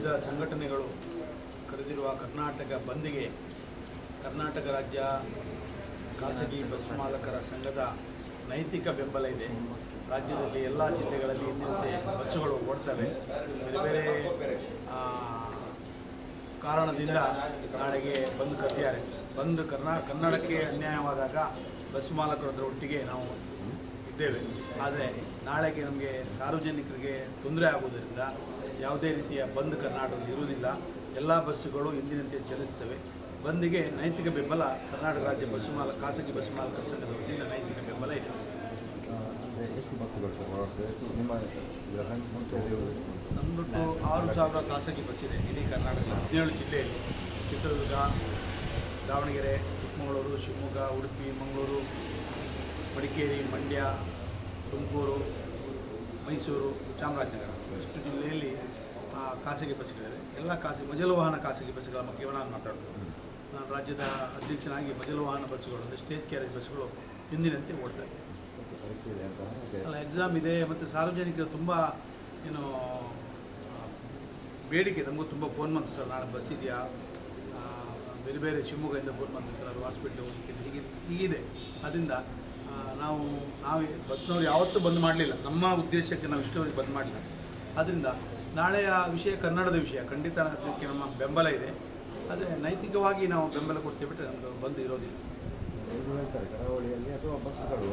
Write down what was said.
ವಿವಿಧ ಸಂಘಟನೆಗಳು ಕರೆದಿರುವ ಕರ್ನಾಟಕ ಬಂದ್ಗೆ ಕರ್ನಾಟಕ ರಾಜ್ಯ ಖಾಸಗಿ ಬಸ್ ಮಾಲಕರ ಸಂಘದ ನೈತಿಕ ಬೆಂಬಲ ಇದೆ. ರಾಜ್ಯದಲ್ಲಿ ಎಲ್ಲ ಜಿಲ್ಲೆಗಳಲ್ಲಿ ಇಂದಿನಂತೆ ಬಸ್ಸುಗಳು ಓಡ್ತವೆ. ಬೇರೆ ಬೇರೆ ಕಾರಣದಿಂದ ನಾಳೆಗೆ ಬಂದ್ ಕರೆದಿದ್ದಾರೆ. ಬಂದ್ ಕನ್ನಡಕ್ಕೆ ಅನ್ಯಾಯವಾದಾಗ ಬಸ್ ಮಾಲಕರ ಒಟ್ಟಿಗೆ ನಾವು ಇದ್ದೇವೆ. ಆದರೆ ನಾಳೆಗೆ ನಮಗೆ ಸಾರ್ವಜನಿಕರಿಗೆ ತೊಂದರೆ ಆಗುವುದರಿಂದ ಯಾವುದೇ ರೀತಿಯ ಬಂದ್ ಕರ್ನಾಟಕದಲ್ಲಿ ಇರುವುದಿಲ್ಲ. ಎಲ್ಲ ಬಸ್ಸುಗಳು ಎಂದಿನಂತೆ ಚಲಿಸುತ್ತವೆ. ಬಂದ್ಗೆ ನೈತಿಕ ಬೆಂಬಲ ಕರ್ನಾಟಕ ರಾಜ್ಯ ಖಾಸಗಿ ಬಸ್ ಮಾಲಕರ ಸಂಘದ ವತಿಯಿಂದ ನೈತಿಕ ಬೆಂಬಲ ಇದೆ. ನಮ್ಮದು 6,000 ಖಾಸಗಿ ಬಸ್ ಇದೆ ಇಡೀ ಕರ್ನಾಟಕದ 17 ಜಿಲ್ಲೆಯಲ್ಲಿ. ಚಿತ್ರದುರ್ಗ, ದಾವಣಗೆರೆ, ಚಿಕ್ಕಮಗಳೂರು, ಶಿವಮೊಗ್ಗ, ಉಡುಪಿ, ಮಂಗಳೂರು, ಮಡಿಕೇರಿ, ಮಂಡ್ಯ, ತುಮಕೂರು, ಮೈಸೂರು, ಚಾಮರಾಜನಗರ ಇಷ್ಟು ಜಿಲ್ಲೆಯಲ್ಲಿ ಖಾಸಗಿ ಬಸ್ಗಳಿವೆ. ಎಲ್ಲ ಮಜಲು ವಾಹನ ಖಾಸಗಿ ಬಸ್ಗಳ ಬಗ್ಗೆ ನಾನು ಮಾತಾಡೋದು. ನಾನು ರಾಜ್ಯದ ಅಧ್ಯಕ್ಷನಾಗಿ ಮಜಲು ವಾಹನ ಬಸ್ಸುಗಳು ಅಂದರೆ ಸ್ಟೇಜ್ ಕ್ಯಾರೇಜ್ ಬಸ್ಸುಗಳು ಹಿಂದಿನಂತೆ ಓಡ್ತವೆ. ಅಲ್ಲ, ಎಕ್ಸಾಮ್ ಇದೆ ಮತ್ತು ಸಾರ್ವಜನಿಕರು ತುಂಬ ಬೇಡಿಕೆ. ನಮಗೂ ತುಂಬ ಫೋನ್ ಬಂತು, ಸರ್ ನಾಳೆ ಬಸ್ ಇದೆಯಾ, ಬೇರೆ ಬೇರೆ ಶಿವಮೊಗ್ಗದಿಂದ ಫೋನ್ ಬಂತು, ಸರ್ ಹಾಸ್ಪಿಟ್ಲಿಗೆ ಹೋಗಲಿಕ್ಕೆ ಹೀಗಿದೆ. ಅದರಿಂದ ನಾವು ಬಸ್ನವ್ರು ಯಾವತ್ತೂ ಬಂದ್ ಮಾಡಲಿಲ್ಲ. ನಮ್ಮ ಉದ್ದೇಶಕ್ಕೆ ನಾವು ಇಷ್ಟವರೆಗೆ ಬಂದ್ ಮಾಡಲಿಲ್ಲ. ಆದ್ದರಿಂದ ನಾಳೆಯ ವಿಷಯ ಕನ್ನಡದ ವಿಷಯ, ಖಂಡಿತ ಅದಕ್ಕೆ ನಮ್ಮ ಬೆಂಬಲ ಇದೆ. ಆದರೆ ನೈತಿಕವಾಗಿ ನಾವು ಬೆಂಬಲ ಕೊಡ್ತೇವೆ ಬಿಟ್ಟರೆ ನಮ್ಮದು ಬಂದ್ ಇರೋದಿಲ್ಲ. ಕರಾವಳಿಯಲ್ಲಿ ಅಥವಾ ಬಸ್ಸುಗಳು